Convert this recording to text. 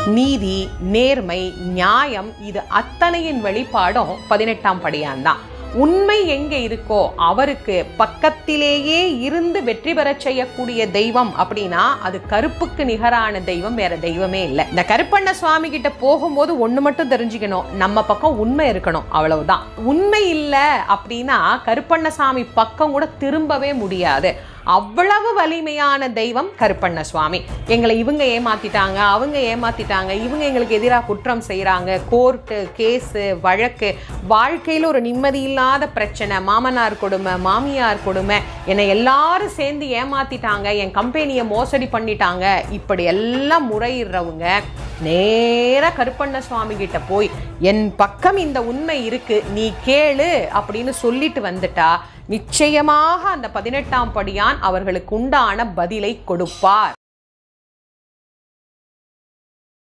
நீதி, நேர்மை, நியாயம் இது அத்தனையின் வெளிப்பாடும் 18ஆம் படியான் தான். உண்மை எங்க இருக்கோ அவருக்கு பக்கத்திலேயே இருந்து வெற்றி பெற செய்யக்கூடிய தெய்வம் அப்படின்னா அது கருப்புக்கு நிகரான தெய்வம் வேற தெய்வமே இல்லை. இந்த கருப்பண்ண சுவாமி கிட்ட போகும்போது ஒண்ணு மட்டும் தெரிஞ்சுக்கணும், நம்ம பக்கம் உண்மை இருக்கணும், அவ்வளவுதான். உண்மை இல்லை அப்படின்னா கருப்பண்ணசாமி பக்கம் கூட திரும்பவே முடியாது. அவ்வளவு வலிமையான தெய்வம் கருப்பண்ண சுவாமி. எங்களை இவங்க ஏமாத்திட்டாங்க, அவங்க ஏமாத்திட்டாங்க, இவங்க எங்களுக்கு எதிராக குற்றம் செய்யறாங்க, கோர்ட்டு கேஸு வழக்கு, வாழ்க்கையில் ஒரு நிம்மதி இல்லாத பிரச்சனை, மாமனார் கொடுமை, மாமியார் கொடுமை, என்னை எல்லாரும் சேர்ந்து ஏமாத்திட்டாங்க, என் கம்பெனியை மோசடி பண்ணிட்டாங்க, இப்படி எல்லாம் முறையிடுறவங்க நேராக கருப்பண்ண சுவாமி கிட்ட போய் என் பக்கம் இந்த உண்மை இருக்கு நீ கேளு அப்படின்னு சொல்லிட்டு வந்துட்டா நிச்சயமாக அந்த 18ஆம் படியான் அவர்களுக்கு உண்டான பதிலை கொடுப்பார்.